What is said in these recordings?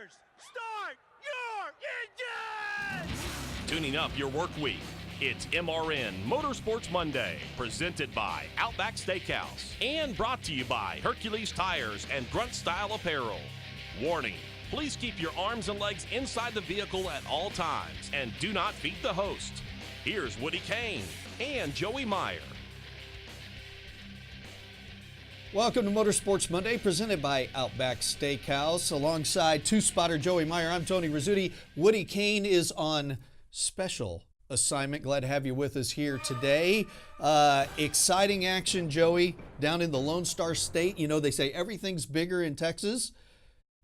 Cars, start your engines! Tuning up your work week. It's MRN Motorsports Monday, presented by Outback Steakhouse and brought to you by Hercules Tires and Grunt Style Apparel. Warning, please keep your arms and legs inside the vehicle at all times and do not feed the host. Here's Woody Cain and Joey Meyer. Welcome to Motorsports Monday, presented by Outback Steakhouse. Alongside two-spotter Joey Meyer, I'm Tony Rizzuti. Woody Cain is on special assignment. Glad to have you with us here today. Exciting action, Joey, down in the Lone Star State. You know, they say everything's bigger in Texas.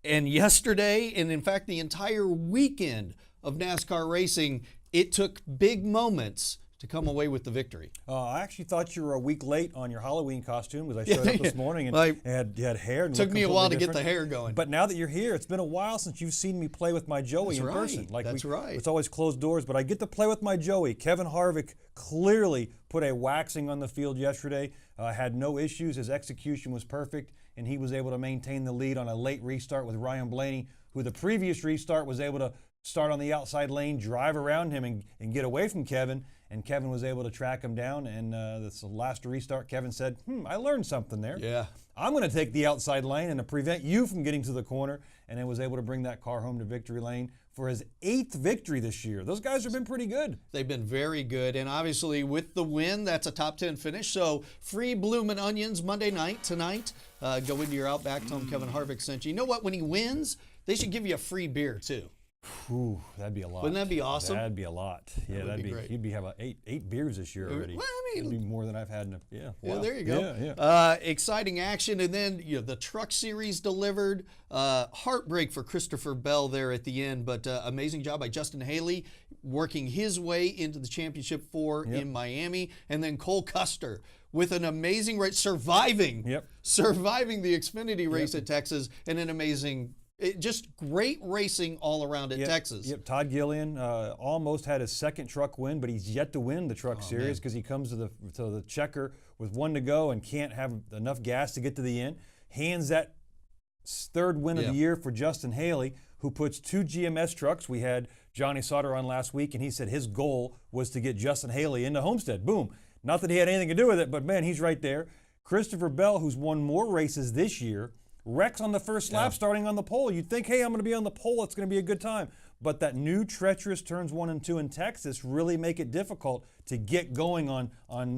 And yesterday, and in fact the entire weekend of NASCAR racing, it took big moments to come away with the victory. I actually thought you were a week late on your Halloween costume because I showed up this morning and you had hair. And took me a while to get the hair going. But now that you're here, it's been a while since you've seen me play with my Joey in person. That's right. It's always closed doors, but I get to play with my Joey. Kevin Harvick clearly put a waxing on the field yesterday. Had no issues. His execution was perfect, and he was able to maintain the lead on a late restart with Ryan Blaney, who the previous restart was able to start on the outside lane, drive around him, and get away from Kevin. And Kevin was able to track him down. And this last restart, Kevin said, I learned something there. Yeah. I'm going to take the outside lane and to prevent you from getting to the corner. And then was able to bring that car home to victory lane for his 8th victory this year. Those guys have been pretty good. They've been very good. And obviously with the win, that's a top 10 finish. So free bloomin' onions Monday night tonight. Go into your Outback, tell them Kevin Harvick sent you. You know what? When he wins, they should give you a free beer too. Ooh, that'd be a lot. Wouldn't that be awesome? That'd be a lot. Yeah, that'd be great. He'd be having eight beers this year already. Well, I mean, it'd be more than I've had in a Yeah, there you go. Yeah. Exciting action, and then the Truck Series delivered. Heartbreak for Christopher Bell there at the end, but amazing job by Justin Haley working his way into the championship in Miami, and then Cole Custer with an amazing race, surviving the Xfinity race at Texas, and an amazing. Just great racing all around at Texas. Yep, Todd Gillian almost had his second truck win, but he's yet to win the Truck Series because he comes to the checker with 1 to go and can't have enough gas to get to the end. Hands that third win of the year for Justin Haley, who puts 2 GMS trucks. We had Johnny Sauter on last week, and he said his goal was to get Justin Haley into Homestead. Boom. Not that he had anything to do with it, but man, he's right there. Christopher Bell, who's won more races this year, wrecks on the first lap starting on the pole. You'd think, hey, I'm going to be on the pole. It's going to be a good time. But that new treacherous turns 1 and 2 in Texas really make it difficult to get going on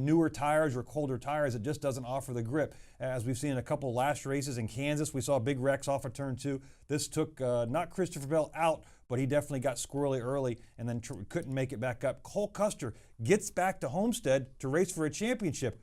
newer tires or colder tires. It just doesn't offer the grip. As we've seen in a couple last races in Kansas, we saw big wrecks off of turn 2. This took not Christopher Bell out, but he definitely got squirrely early and then couldn't make it back up. Cole Custer gets back to Homestead to race for a championship.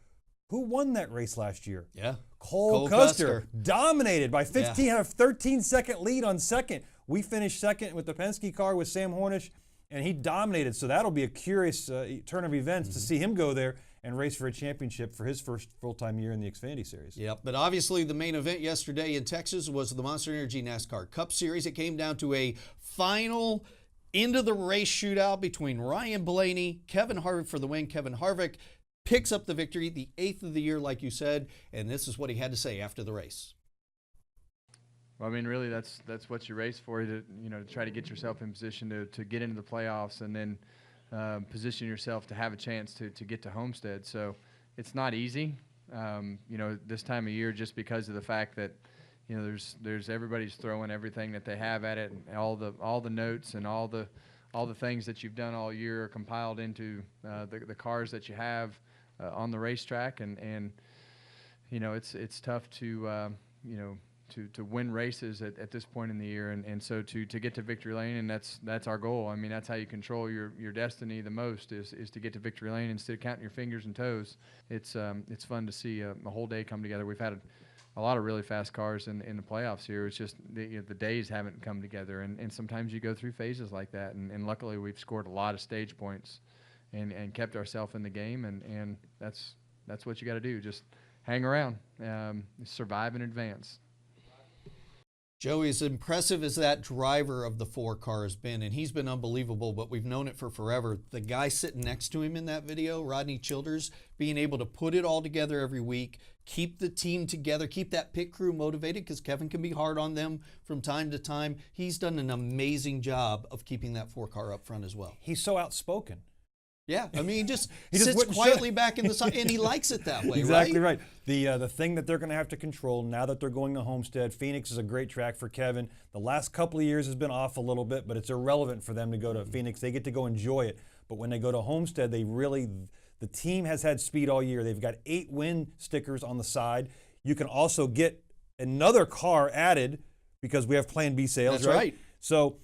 Who won that race last year? Yeah. Cole Custer dominated by 13-second lead on second. We finished second with the Penske car with Sam Hornish, and he dominated. So that'll be a curious turn of events to see him go there and race for a championship for his first full-time year in the Xfinity Series. Yep, but obviously the main event yesterday in Texas was the Monster Energy NASCAR Cup Series. It came down to a final end-of-the-race shootout between Ryan Blaney, Kevin Harvick for the win. Kevin Harvick picks up the victory, the 8th of the year, like you said, and this is what he had to say after the race. Well, I mean, really, that's what you race for, to try to get yourself in position to get into the playoffs and then position yourself to have a chance to get to Homestead. So it's not easy, this time of year, just because of the fact that there's everybody's throwing everything that they have at it, and all the notes and all the things that you've done all year are compiled into the cars that you have on the racetrack, and it's tough to win races at this point in the year, and so to get to victory lane, and that's our goal. I mean, that's how you control your destiny the most, is to get to victory lane instead of counting your fingers and toes. It's fun to see a whole day come together. We've had a lot of really fast cars in the playoffs here. It's just the days haven't come together, and sometimes you go through phases like that, and luckily we've scored a lot of stage points and kept ourselves in the game, and that's what you got to do. Just hang around, survive in advance. Joey, as impressive as that driver of the 4 car has been, and he's been unbelievable, but we've known it for forever. The guy sitting next to him in that video, Rodney Childers, being able to put it all together every week, keep the team together, keep that pit crew motivated, because Kevin can be hard on them from time to time. He's done an amazing job of keeping that 4 car up front as well. He's so outspoken. Yeah, I mean, he just He just sits wouldn't quietly shut- back in the side, and he likes it that way, Exactly right? right. The thing that they're going to have to control now that they're going to Homestead, Phoenix is a great track for Kevin. The last couple of years has been off a little bit, but it's irrelevant for them to go to Phoenix. They get to go enjoy it. But when they go to Homestead, the team has had speed all year. They've got 8 win stickers on the side. You can also get another car added because we have Plan B sales, That's right. So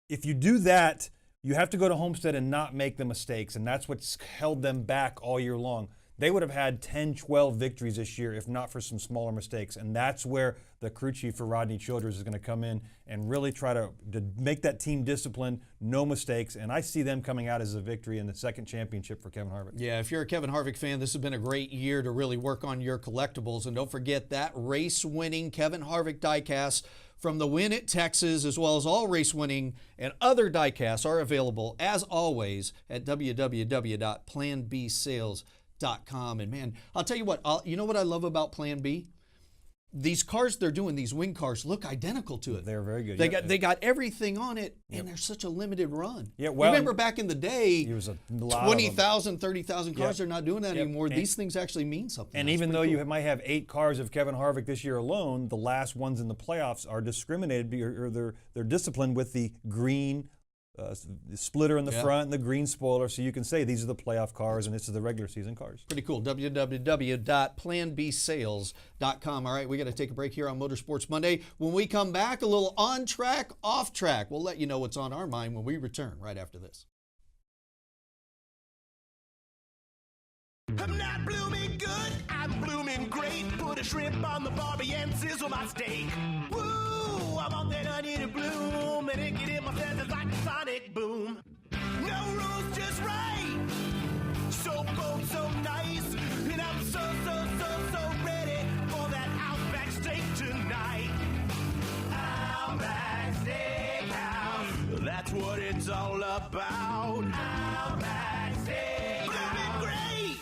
if you do that, you have to go to Homestead and not make the mistakes, and that's what's held them back all year long. They would have had 10, 12 victories this year if not for some smaller mistakes, and that's where the crew chief for Rodney Childers is going to come in and really try to make that team disciplined, no mistakes, and I see them coming out as a victory in the second championship for Kevin Harvick. Yeah, if you're a Kevin Harvick fan, this has been a great year to really work on your collectibles, and don't forget that race-winning Kevin Harvick diecast from the win at Texas, as well as all race-winning and other diecasts are available, as always, at www.planbsales.com. And man, I'll tell you what, you know what I love about Plan B? These cars they're doing, these wing cars, look identical to it. They're very good. They got everything on it, and they're such a limited run. Yeah, well, remember back in the day, there was a lot 20,000, 30,000 cars. Yep. They're not doing that Yep. anymore. And- These things actually mean something. And That's even though pretty you cool. might have 8 cars of Kevin Harvick this year alone, the last ones in the playoffs are discriminated, or they're disciplined with the green splitter in the Yeah. front and the green spoiler, so you can say these are the playoff cars and this is the regular season cars. Pretty cool. www.planbsales.com. All right, we got to take a break here on Motorsports Monday. When we come back, a little on track, off track. We'll let you know what's on our mind when we return right after this. I'm not blooming good, I'm blooming great. Put a shrimp on the barbie and sizzle my steak. Woo, I want that onion to bloom, and it get in my senses like a sonic boom. No rules, just right. So cold, so nice, and I'm so ready for that Outback steak tonight. Outback Steakhouse, that's what it's all about. Outback Steakhouse, blooming great.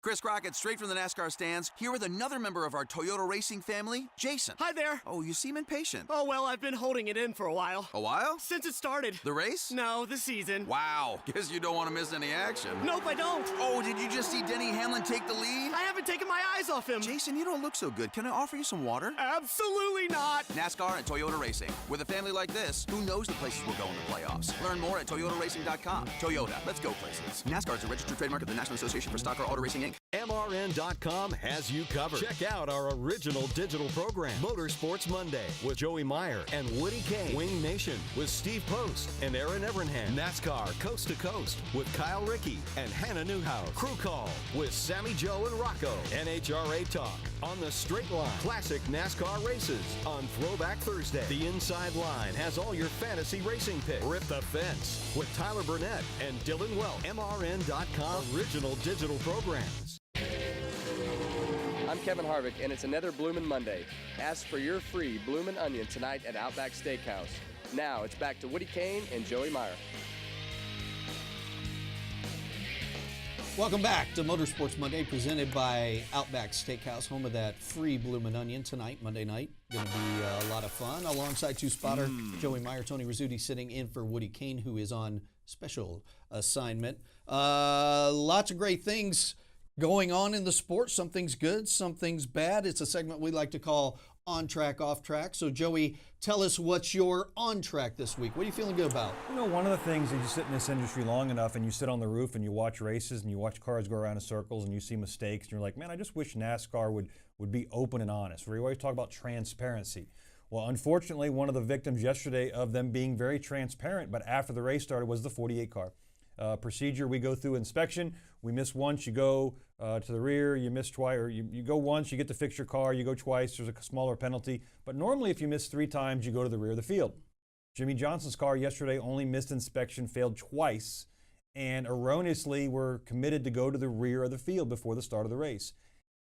Chris Crockett, straight from the NASCAR stands, here with another member of our Toyota racing family, Jason. Hi there. Oh, you seem impatient. Oh, well, I've been holding it in for a while. A while? Since it started. The race? No, the season. Wow, guess you don't want to miss any action. Nope, I don't. Oh, did you just see Denny Hamlin take the lead? I haven't taken my eyes off him. Jason, you don't look so good. Can I offer you some water? Absolutely not. NASCAR and Toyota Racing. With a family like this, who knows the places we'll go in the playoffs? Learn more at toyotaracing.com. Toyota, let's go places. NASCAR is a registered trademark of the National Association for Stock Car Auto Racing, Inc. MRN.com has you covered. Check out our original digital program, Motorsports Monday, with Joey Meyer and Woody Cain. Wing Nation with Steve Post and Aaron Evernham. NASCAR Coast to Coast with Kyle Rickey and Hannah Newhouse. Crew Call with Sammy Joe and Rocco. NHRA Talk on the Straight Line. Classic NASCAR races on Throwback Thursday. The Inside Line has all your fantasy racing picks. Rip the Fence with Tyler Burnett and Dylan Welch. MRN.com original digital programs. I'm Kevin Harvick, and it's another Bloomin' Monday. Ask for your free Bloomin' Onion tonight at Outback Steakhouse. Now it's back to Woody Cain and Joey Meyer. Welcome back to Motorsports Monday, presented by Outback Steakhouse, home of that free Bloomin' Onion tonight, Monday night. Going to be a lot of fun. Alongside two-spotter Joey Meyer, Tony Rizzuti sitting in for Woody Cain, who is on special assignment. Lots of great things going on in the sport. Some things good, some things bad. It's a segment we like to call On Track, Off Track. So, Joey, tell us what's your on track this week. What are you feeling good about? You know, one of the things is you sit in this industry long enough and you sit on the roof and you watch races and you watch cars go around in circles and you see mistakes and you're like, man, I just wish NASCAR would be open and honest. We always talk about transparency. Well, unfortunately, one of the victims yesterday of them being very transparent, but after the race started, was the 48 car. Procedure, we go through inspection. We miss once, you go to the rear, you miss twice, or you go once, you get to fix your car, you go twice, there's a smaller penalty. But normally if you miss 3 times, you go to the rear of the field. Jimmy Johnson's car yesterday only missed inspection, failed twice, and erroneously were committed to go to the rear of the field before the start of the race.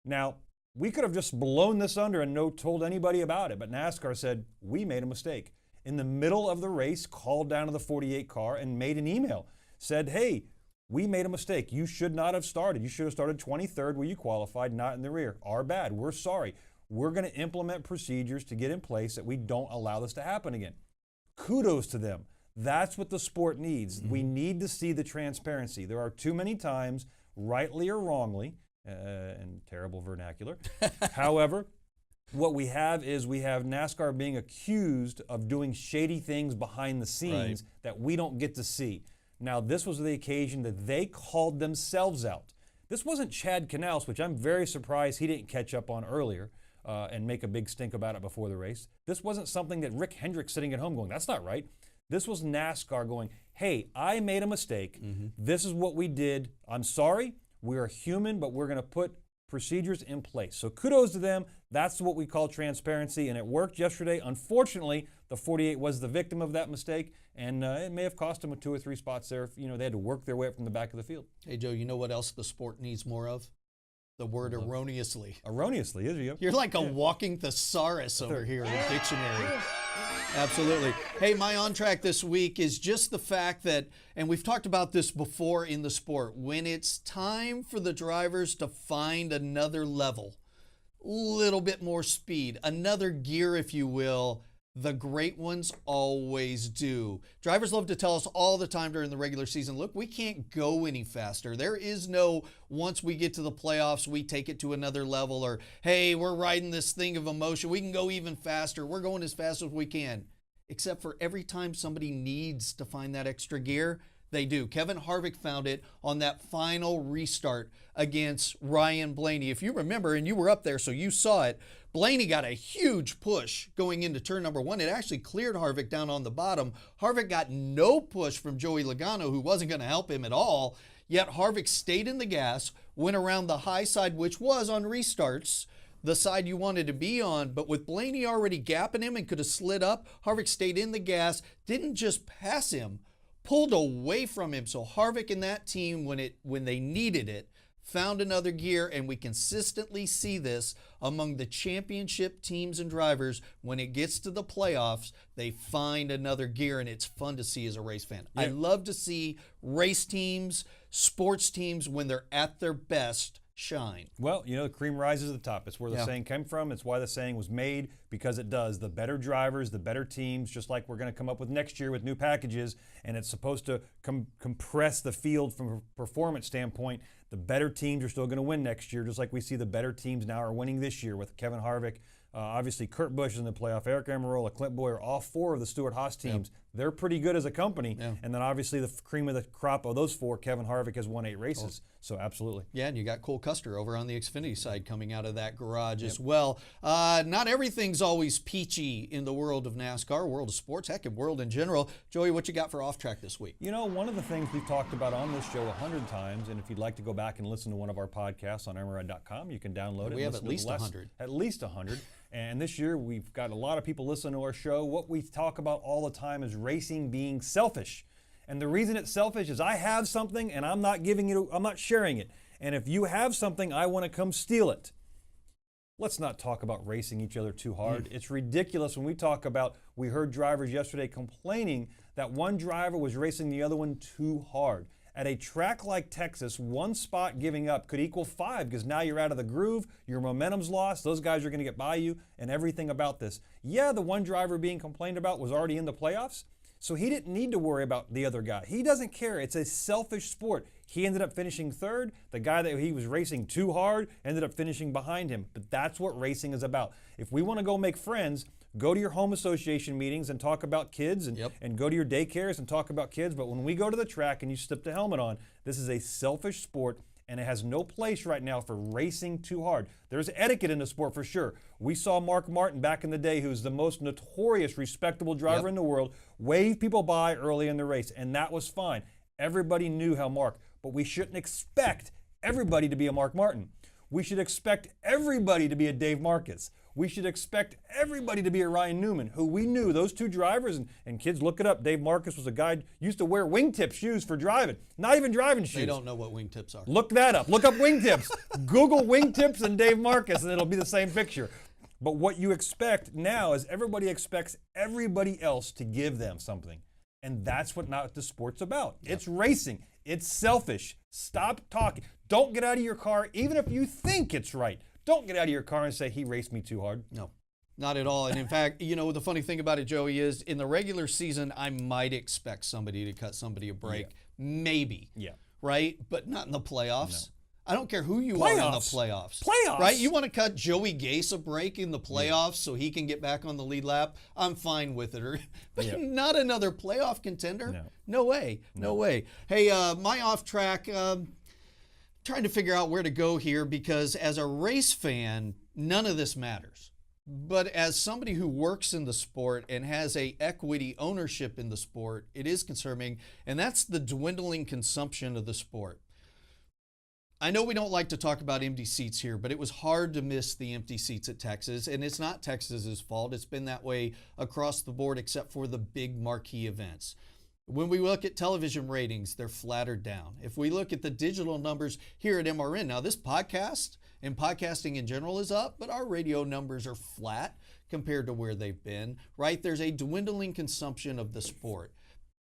Now, we could have just blown this under and no told anybody about it. But NASCAR said, we made a mistake. In the middle of the race, called down to the 48 car and made an email. Said, hey, we made a mistake. You should not have started. You should have started 23rd where you qualified, not in the rear. Our bad. We're sorry. We're going to implement procedures to get in place that we don't allow this to happen again. Kudos to them. That's what the sport needs. We need to see the transparency. There are too many times, rightly or wrongly, in terrible vernacular. However, what we have is we have NASCAR being accused of doing shady things behind the scenes that we don't get to see. Now, this was the occasion that they called themselves out. This wasn't Chad Knaus, which I'm very surprised he didn't catch up on earlier and make a big stink about it before the race. This wasn't something that Rick Hendrick sitting at home going, that's not right. This was NASCAR going, hey, I made a mistake. This is what we did. I'm sorry. We are human, but we're going to put procedures in place. So kudos to them. That's what we call transparency, and it worked yesterday. Unfortunately, the 48 was the victim of that mistake, and it may have cost them 2 or 3 spots there. They had to work their way up from the back of the field. Hey, Joe, you know what else the sport needs more of? The word erroneously. Erroneously, is you? You're like a walking thesaurus over here in the dictionary. Absolutely. Hey, my on track this week is just the fact that, and we've talked about this before in the sport, when it's time for the drivers to find another level, a little bit more speed, another gear, if you will, the great ones always do. Drivers love to tell us all the time during the regular season, look, we can't go any faster. There is no, once we get to the playoffs, we take it to another level, or, hey, we're riding this thing of emotion. We can go even faster. We're going as fast as we can. Except for every time somebody needs to find that extra gear, they do. Kevin Harvick found it on that final restart against Ryan Blaney. If you remember, and you were up there, so you saw it, Blaney got a huge push going into turn number 1. It actually cleared Harvick down on the bottom. Harvick got no push from Joey Logano, who wasn't going to help him at all. Yet Harvick stayed in the gas, went around the high side, which was on restarts, the side you wanted to be on. But with Blaney already gapping him and could have slid up, Harvick stayed in the gas, didn't just pass him, pulled away from him. So Harvick and that team, when they needed it, found another gear, and we consistently see this among the championship teams and drivers. When it gets to the playoffs, they find another gear, and it's fun to see as a race fan. Yeah. I love to see race teams, sports teams, when they're at their best, shine. Well, the cream rises to the top. It's where the saying came from. It's why the saying was made, because it does. The better drivers, the better teams, just like we're going to come up with next year with new packages, and it's supposed to compress the field from a performance standpoint. The better teams are still going to win next year, just like we see the better teams now are winning this year with Kevin Harvick. Obviously, Kurt Busch is in the playoff. Eric Almirola, Clint Boyer, all 4 of the Stewart-Haas teams. They're pretty good as a company. And then obviously the cream of the crop of those 4, Kevin Harvick has won 8 races. So absolutely. Yeah, and you got Cole Custer over on the Xfinity side coming out of that garage as well. Not everything's always peachy in the world of NASCAR, world of sports, heck, and world in general. Joey, what you got for Off Track this week? One of the things we've talked about on this show 100 times, and if you'd like to go back and listen to one of our podcasts on MRN.com, you can download it. We have at least 100. At least 100. And this year, we've got a lot of people listening to our show. What we talk about all the time is racing being selfish. And the reason it's selfish is I have something and I'm not sharing it. And if you have something, I want to come steal it. Let's not talk about racing each other too hard. It's ridiculous when we talk about, we heard drivers yesterday complaining that one driver was racing the other one too hard. At a track like Texas, 1 spot giving up could equal 5, because now you're out of the groove, your momentum's lost, those guys are going to get by you, and everything about this. Yeah, the one driver being complained about was already in the playoffs, so he didn't need to worry about the other guy. He doesn't care. It's a selfish sport. He ended up finishing 3rd. The guy that he was racing too hard ended up finishing behind him. But that's what racing is about. If we want to go make friends, go to your home association meetings and talk about kids, and go to your daycares and talk about kids. But when we go to the track and you slip the helmet on, this is a selfish sport, and it has no place right now for racing too hard. There's etiquette in the sport for sure. We saw Mark Martin back in the day, who's the most notorious, respectable driver in the world, wave people by early in the race, and that was fine. Everybody knew how Mark, but we shouldn't expect everybody to be a Mark Martin. We should expect everybody to be a Dave Marcus. We should expect everybody to be a Ryan Newman, who we knew, those two drivers, and kids, look it up. Dave Marcus was a guy used to wear wingtip shoes for driving, not even driving shoes. They don't know what wingtips are. Look that up. Look up wingtips. Google wingtips and Dave Marcus, and it'll be the same picture. But what you expect now is everybody expects everybody else to give them something. And that's what not the sport's about. Yep. It's racing. It's selfish. Stop talking. Don't get out of your car, even if you think it's right. Don't get out of your car and say, he raced me too hard. No, not at all. And in fact, the funny thing about it, Joey, is in the regular season, I might expect somebody to cut somebody a break. Yeah. Maybe. Yeah. Right? But not in the playoffs. No. I don't care who you are in the playoffs. Right? You want to cut Joey Gase a break in the playoffs so he can get back on the lead lap? I'm fine with it. But not another playoff contender? No way. No way. Hey, my off track, trying to figure out where to go here because as a race fan, none of this matters. But as somebody who works in the sport and has a equity ownership in the sport, it is concerning, and that's the dwindling consumption of the sport. I know we don't like to talk about empty seats here, but it was hard to miss the empty seats at Texas, and it's not Texas's fault. It's been that way across the board except for the big marquee events. When we look at television ratings, they're flattered down. If we look at the digital numbers here at MRN, now this podcast and podcasting in general is up, but our radio numbers are flat compared to where they've been, right? There's a dwindling consumption of the sport.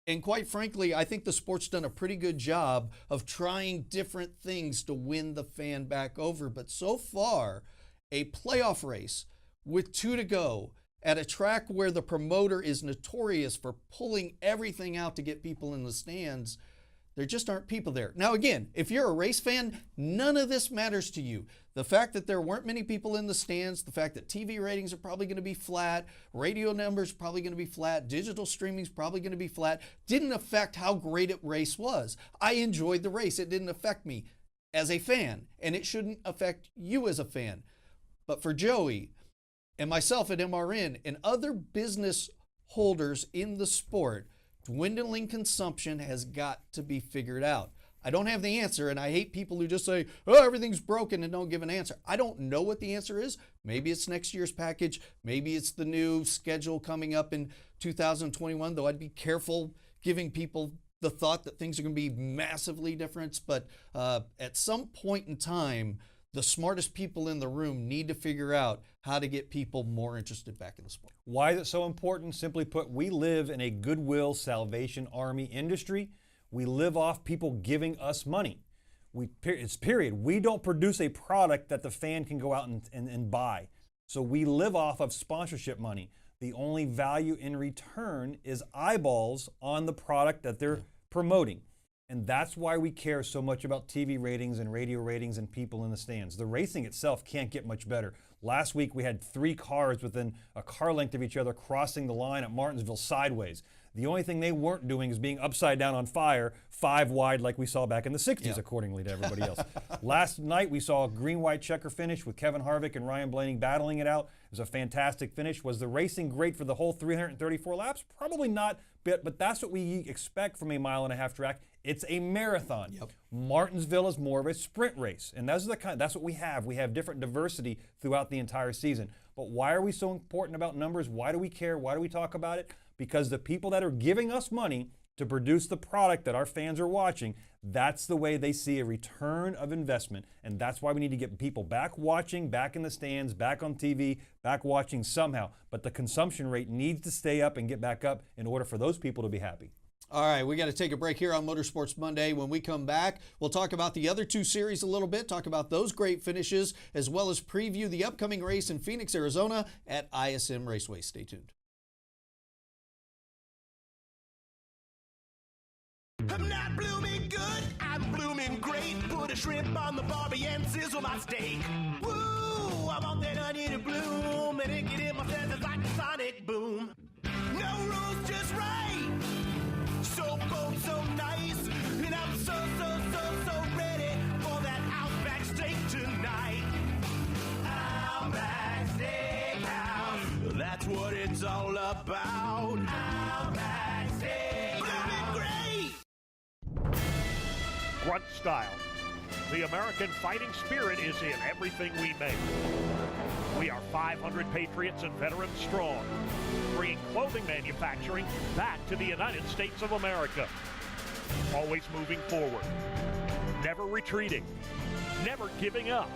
And quite frankly, I think the sport's done a pretty good job of trying different things to win the fan back over. But so far, a playoff race with 2 to go at a track where the promoter is notorious for pulling everything out to get people in the stands, there just aren't people there. Now again, if you're a race fan, none of this matters to you. The fact that there weren't many people in the stands, the fact that TV ratings are probably going to be flat, radio numbers probably going to be flat, digital streaming is probably going to be flat, didn't affect how great a race was. I enjoyed the race. It didn't affect me as a fan, and it shouldn't affect you as a fan. But for Joey and myself at MRN and other business holders in the sport, dwindling consumption has got to be figured out. I don't have the answer, and I hate people who just say, oh, everything's broken and don't give an answer. I don't know what the answer is. Maybe it's next year's package. Maybe it's the new schedule coming up in 2021, though I'd be careful giving people the thought that things are going to be massively different. But at some point in time, the smartest people in the room need to figure out how to get people more interested back in the sport. Why is it so important? Simply put, we live in a goodwill Salvation Army industry. We live off people giving us money. It's period. We don't produce a product that the fan can go out and buy. So we live off of sponsorship money. The only value in return is eyeballs on the product that they're promoting. And that's why we care so much about TV ratings and radio ratings and people in the stands. The racing itself can't get much better. Last week we had 3 cars within a car length of each other crossing the line at Martinsville sideways. The only thing they weren't doing is being upside down on fire, 5 wide like we saw back in the 60s, accordingly to everybody else. Last night we saw a green-white checker finish with Kevin Harvick and Ryan Blaney battling it out. It was a fantastic finish. Was the racing great for the whole 334 laps? Probably not, but that's what we expect from a mile-and-a-half track. It's a marathon. Yep. Martinsville is more of a sprint race, and that's what we have. We have different diversity throughout the entire season. But why are we so important about numbers? Why do we care? Why do we talk about it? Because the people that are giving us money to produce the product that our fans are watching, that's the way they see a return of investment. And that's why we need to get people back watching, back in the stands, back on TV, back watching somehow. But the consumption rate needs to stay up and get back up in order for those people to be happy. All right, we got to take a break here on Motorsports Monday. When we come back, we'll talk about the other 2 series a little bit, talk about those great finishes, as well as preview the upcoming race in Phoenix, Arizona at ISM Raceway. Stay tuned. I'm not blooming good, I'm blooming great. Put a shrimp on the barbie and sizzle my steak. Woo, I want that onion to bloom, and it get in my senses like a sonic boom. No rules, just right. So bold, so nice, and I'm so ready for that Outback steak tonight. Outback Steakhouse, that's what it's all about. Outback Steakhouse, blooming great. Grunt style. The American fighting spirit is in everything we make. We are 500 patriots and veterans strong, bringing clothing manufacturing back to the United States of America. Always moving forward, never retreating, never giving up.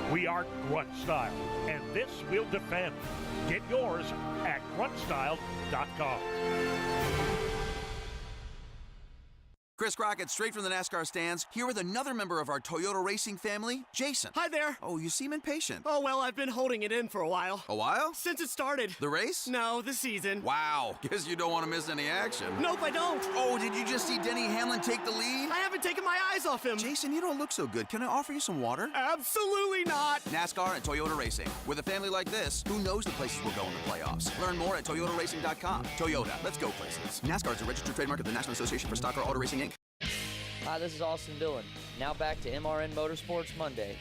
We are Grunt Style, and this we'll defend. Get yours at gruntstyle.com. Chris Crockett, straight from the NASCAR stands, here with another member of our Toyota racing family, Jason. Hi there. Oh, you seem impatient. Oh, well, I've been holding it in for a while. A while? Since it started. The race? No, the season. Wow, guess you don't want to miss any action. Nope, I don't. Oh, did you just see Denny Hamlin take the lead? I haven't taken my eyes off him. Jason, you don't look so good. Can I offer you some water? Absolutely not. NASCAR and Toyota Racing. With a family like this, who knows the places we'll go in the playoffs? Learn more at toyotaracing.com. Toyota, let's go places. NASCAR is a registered trademark of the National Association for Stock Car Auto Racing, Inc. Hi, this is Austin Dillon. Now back to MRN Motorsports Monday.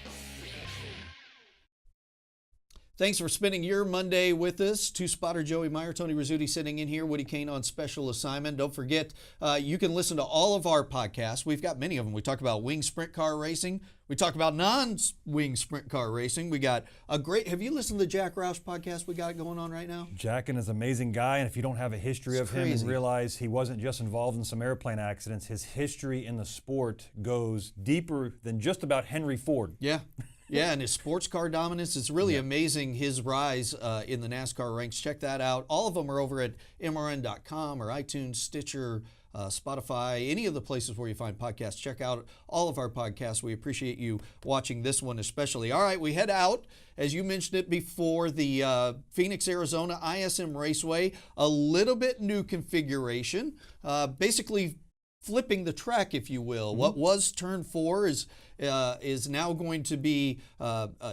Thanks for spending your Monday with us. Two-spotter Joey Meyer, Tony Rizzuti sitting in here, Woody Cain on special assignment. Don't forget, you can listen to all of our podcasts. We've got many of them. We talk about wing sprint car racing. We talk about non-wing sprint car racing. We got a great, have you listened to the Jack Roush podcast we got going on right now? Jack is an amazing guy, and if you don't have a history of him and realize he wasn't just involved in some airplane accidents, his history in the sport goes deeper than just about Henry Ford. Yeah. Yeah, and his sports car dominance, it's really amazing, his rise in the NASCAR ranks. Check that out. All of them are over at MRN.com or iTunes, Stitcher, Spotify, any of the places where you find podcasts. Check out all of our podcasts. We appreciate you watching this one especially. All right, we head out, as you mentioned it before, the Phoenix, Arizona ISM Raceway. A little bit new configuration, basically flipping the track, if you will. Mm-hmm. What was turn 4 is now going to be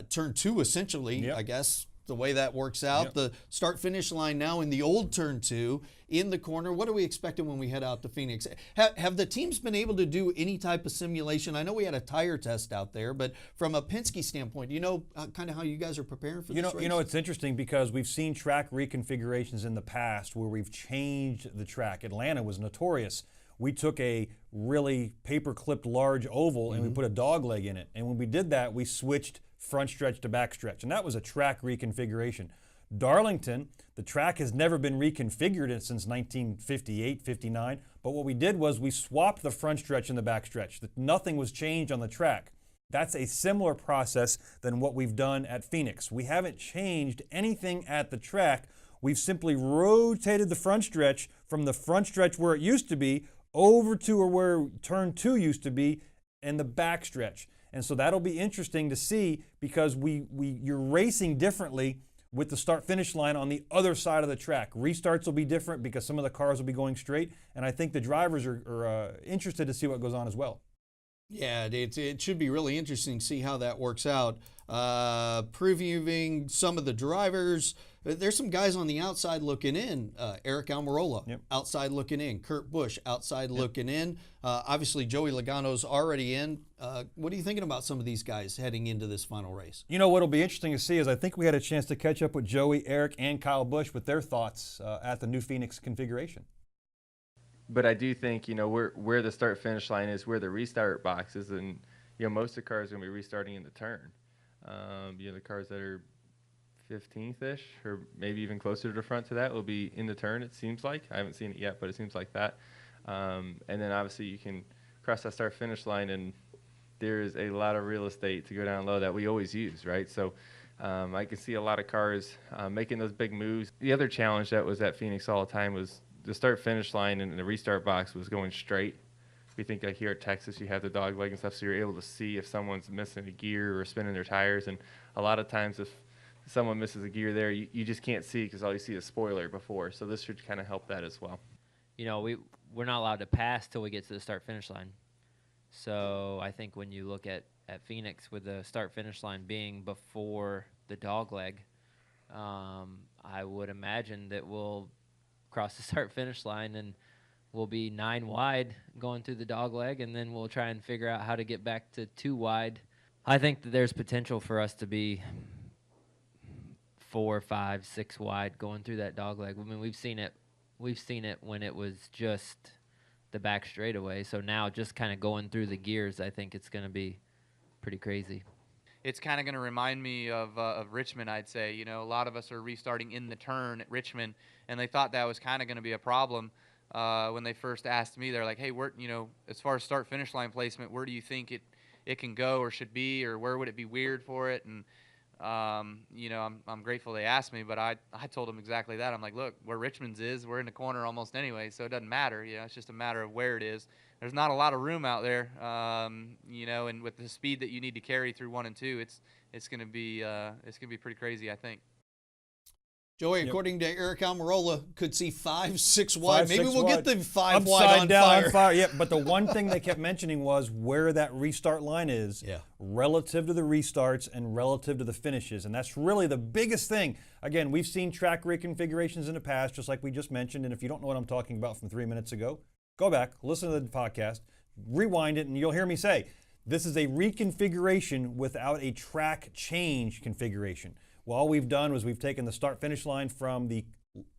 turn 2, essentially, I guess, the way that works out. The start-finish line now in the old turn 2 in the corner. What are we expecting when we head out to Phoenix? Have the teams been able to do any type of simulation? I know we had a tire test out there, but from a Penske standpoint, do you know kind of how you guys are preparing for this race? You know, it's interesting because we've seen track reconfigurations in the past where we've changed the track. Atlanta was notorious. We took a really paper-clipped large oval and we put a dog leg in it. And when we did that, we switched front stretch to back stretch. And that was a track reconfiguration. Darlington, the track has never been reconfigured since 1958, 59. But what we did was we swapped the front stretch and the back stretch. Nothing was changed on the track. That's a similar process than what we've done at Phoenix. We haven't changed anything at the track. We've simply rotated the front stretch from the front stretch where it used to be over to where turn 2 used to be and the back stretch. And so that'll be interesting to see because you're racing differently with the start-finish line on the other side of the track. Restarts will be different because some of the cars will be going straight, and I think the drivers are interested to see what goes on as well. Yeah, it should be really interesting to see how that works out. Previewing some of the drivers, there's some guys on the outside looking in. Eric Almirola, outside looking in. Kurt Busch, outside looking in. Obviously, Joey Logano's already in. What are you thinking about some of these guys heading into this final race? You know, what'll be interesting to see is I think we had a chance to catch up with Joey, Eric, and Kyle Busch with their thoughts at the new Phoenix configuration. But I do think, you know, where the start-finish line is, where the restart box is, and, you know, most of the cars are going to be restarting in the turn. You know, the cars that are 15th-ish or maybe even closer to the front to that will be in the turn, it seems like. I haven't seen it yet, but it seems like that. And then, obviously, you can cross that start-finish line, and there is a lot of real estate to go down low that we always use, right? So I can see a lot of cars making those big moves. The other challenge that was at Phoenix all the time was the start-finish line and the restart box was going straight. We think like here at Texas, you have the dog leg and stuff, so you're able to see if someone's missing a gear or spinning their tires. And a lot of times if someone misses a gear there, you just can't see because all you see is spoiler before. So this should kind of help that as well. You know, we're not allowed to pass till we get to the start-finish line. So I think when you look at Phoenix with the start-finish line being before the dog leg, I would imagine that we'll cross the start-finish line and we'll be 9 wide going through the dog leg, and then we'll try and figure out how to get back to 2 wide. I think that there's potential for us to be 4, 5, 6 wide going through that dog leg. I mean, we've seen it when it was just the back straightaway. So now just kind of going through the gears, I think it's going to be pretty crazy. It's kind of going to remind me of Richmond, I'd say. You know, a lot of us are restarting in the turn at Richmond, and they thought that was kind of going to be a problem when they first asked me. They're like, hey, as far as start-finish line placement, where do you think it can go or should be, or where would it be weird for it? And, I'm grateful they asked me, but I told them exactly that. I'm like, look, where Richmond's is, we're in the corner almost anyway, so it doesn't matter. You know, it's just a matter of where it is. There's not a lot of room out there, and with the speed that you need to carry through 1 and 2, it's gonna be pretty crazy, I think. Joey, according to Eric Almirola, could see 5, 6 wide. Maybe we'll wide. get the 5 Upside wide on down fire. on fire. Yeah, but the one thing they kept mentioning was where that restart line is relative to the restarts and relative to the finishes. And that's really the biggest thing. Again, we've seen track reconfigurations in the past, just like we just mentioned. And if you don't know what I'm talking about from 3 minutes ago, go back, listen to the podcast, rewind it, and you'll hear me say, this is a reconfiguration without a track change configuration. Well, all we've done was we've taken the start-finish line from the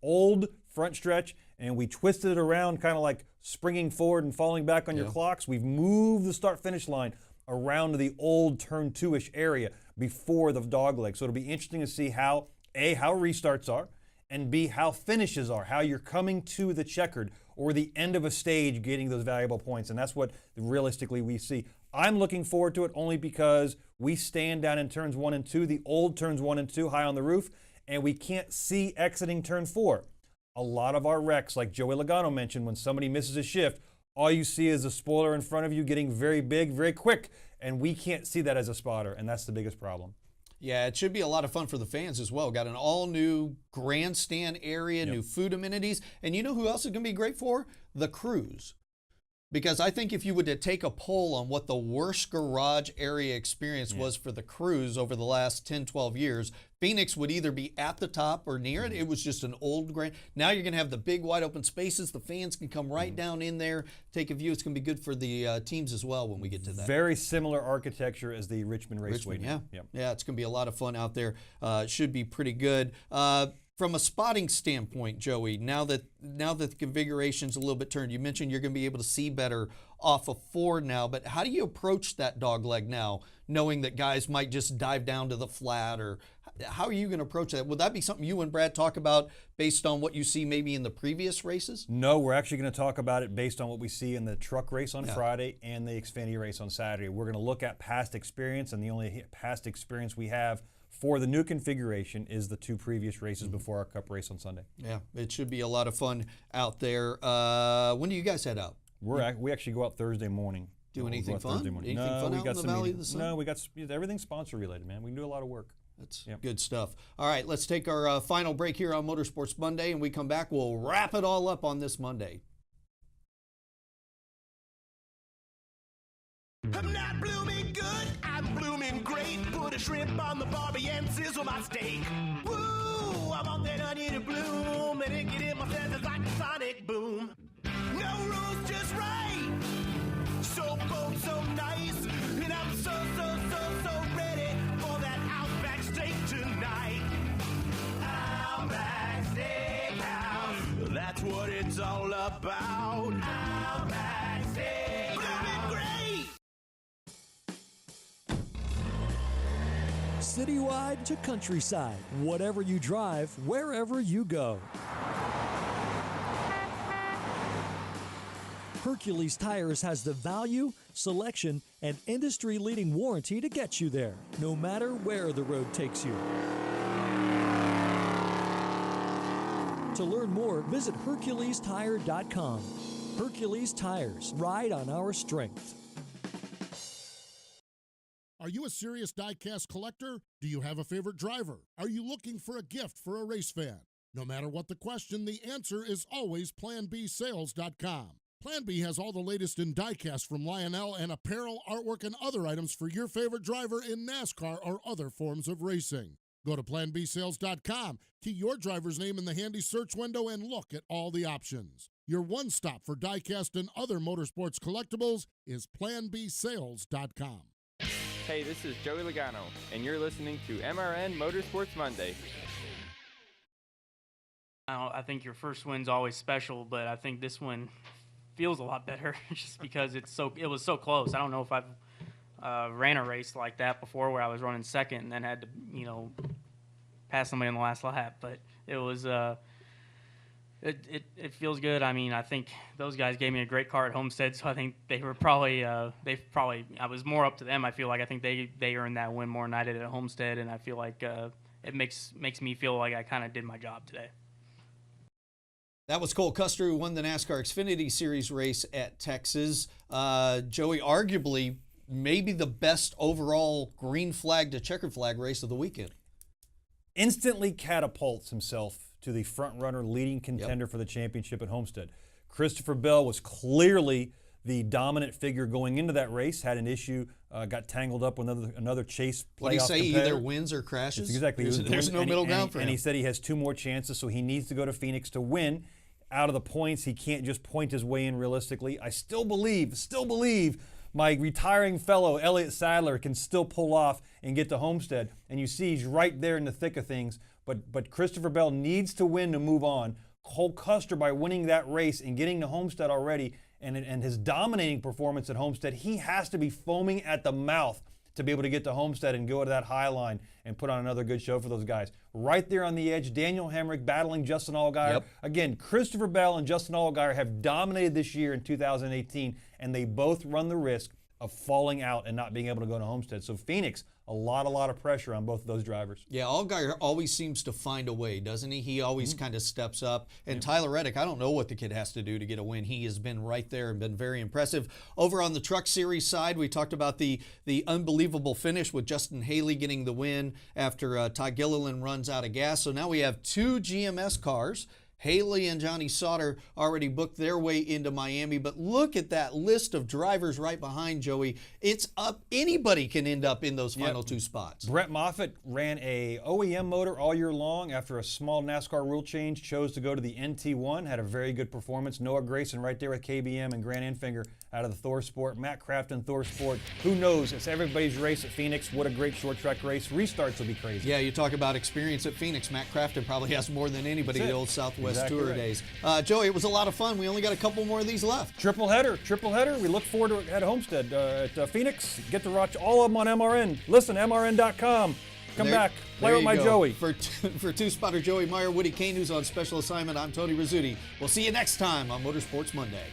old front stretch and we twisted it around, kind of like springing forward and falling back on your clocks. We've moved the start-finish line around to the old turn 2-ish area before the dogleg. So it'll be interesting to see how, A, how restarts are, and B, how finishes are, how you're coming to the checkered or the end of a stage getting those valuable points. And that's what realistically we see. I'm looking forward to it only because we stand down in turns 1 and 2, the old turns 1 and 2 high on the roof, and we can't see exiting turn 4. A lot of our wrecks, like Joey Logano mentioned, when somebody misses a shift, all you see is a spoiler in front of you getting very big, very quick, and we can't see that as a spotter, and that's the biggest problem. Yeah, it should be a lot of fun for the fans as well. Got an all-new grandstand area, new food amenities. And you know who else is going to be great for? The crews. Because I think if you were to take a poll on what the worst garage area experience was for the crews over the last 10, 12 years, Phoenix would either be at the top or near it. It was just an old grand. Now you're going to have the big wide open spaces. The fans can come right down in there, take a view. It's going to be good for the teams as well when we get to that. Very similar architecture as the Richmond Raceway. Yeah, it's going to be a lot of fun out there. It should be pretty good. From a spotting standpoint, Joey, now that the configuration's a little bit turned, you mentioned you're going to be able to see better off of 4 now, but how do you approach that dog leg now, knowing that guys might just dive down to the flat, or how are you going to approach that? Would that be something you and Brad talk about based on what you see maybe in the previous races? No, we're actually going to talk about it based on what we see in the truck race on Friday and the Xfinity race on Saturday. We're going to look at past experience, and the only past experience we have for the new configuration is the 2 previous races before our Cup race on Sunday. Yeah, it should be a lot of fun out there. When do you guys head out? We actually go out Thursday morning. Do anything fun? Thursday morning. Anything fun out in the Valley of the Sun? No, we got everything's sponsor related, man. We can do a lot of work. That's good stuff. All right, let's take our final break here on Motorsports Monday, and we come back. We'll wrap it all up on this Monday. I'm not blooming good, I'm blooming great. Put a shrimp on the barbie and sizzle my steak. Woo, I want that onion to bloom, and it get in my senses like a sonic boom. No rules, just right. So bold, so nice, and I'm so ready for that Outback steak tonight. Outback Steakhouse, that's what it's all about. Outback Steakhouse, blooming great. Citywide to countryside, whatever you drive, wherever you go. Hercules Tires has the value, selection, and industry-leading warranty to get you there, no matter where the road takes you. To learn more, visit HerculesTire.com. Hercules Tires, ride on our strength. Are you a serious die-cast collector? Do you have a favorite driver? Are you looking for a gift for a race fan? No matter what the question, the answer is always PlanBSales.com. Plan B has all the latest in die-cast from Lionel and apparel, artwork, and other items for your favorite driver in NASCAR or other forms of racing. Go to PlanBSales.com, key your driver's name in the handy search window, and look at all the options. Your one stop for die-cast and other motorsports collectibles is PlanBSales.com. Hey, this is Joey Logano, and you're listening to MRN Motorsports Monday. I think your first win's always special, but I think this one feels a lot better just because it was so close. I don't know if I've ran a race like that before where I was running second and then had to, pass somebody in the last lap. But it was it feels good. I mean, I think those guys gave me a great car at Homestead, so I think they were probably I was more up to them. I feel like I think they earned that win more than I did at Homestead, and I feel like it makes me feel like I kind of did my job today. That was Cole Custer, who won the NASCAR Xfinity Series race at Texas. Joey, arguably maybe the best overall green flag to checkered flag race of the weekend. Instantly catapults himself to the front-runner leading contender for the championship at Homestead. Christopher Bell was clearly the dominant figure going into that race, had an issue, got tangled up with another chase playoff What do you say, competitor. either wins or crashes? That's exactly. There's no middle ground for him. And he said he has 2 more chances, so he needs to go to Phoenix to win. Out of the points, he can't just point his way in realistically. I still believe my retiring fellow, Elliott Sadler, can still pull off and get to Homestead. And you see he's right there in the thick of things. But Christopher Bell needs to win to move on. Cole Custer, by winning that race and getting to Homestead already, and his dominating performance at Homestead, he has to be foaming at the mouth to be able to get to Homestead and go to that high line and put on another good show for those guys. Right there on the edge, Daniel Hemrick battling Justin Allgaier. Yep. Again, Christopher Bell and Justin Allgaier have dominated this year in 2018, and they both run the risk of falling out and not being able to go to Homestead. So Phoenix, a lot of pressure on both of those drivers. Yeah, Allgaier always seems to find a way, doesn't he? He always kind of steps up. And Tyler Reddick, I don't know what the kid has to do to get a win. He has been right there and been very impressive. Over on the Truck Series side, we talked about the unbelievable finish with Justin Haley getting the win after Todd Gilliland runs out of gas. So now we have 2 GMS cars. Haley and Johnny Sauter already booked their way into Miami, but look at that list of drivers right behind Joey. It's up. Anybody can end up in those final 2 spots. Brett Moffitt ran a OEM motor all year long. After a small NASCAR rule change, chose to go to the NT1, had a very good performance. Noah Grayson right there with KBM and Grant Enfinger out of the Thor Sport. Matt Crafton, Thor Sport. Who knows? It's everybody's race at Phoenix. What a great short track race. Restarts will be crazy. Yeah, you talk about experience at Phoenix. Matt Crafton probably has more than anybody in the old Southwest Tour days. Joey, it was a lot of fun. We only got a couple more of these left. Triple header. We look forward to it at Homestead at Phoenix. Get to watch all of them on MRN. Listen, MRN.com. Come back. Play with my Joey. For two-spotter Joey Meyer, Woody Cain, who's on special assignment, I'm Tony Rizzuti. We'll see you next time on Motorsports Monday.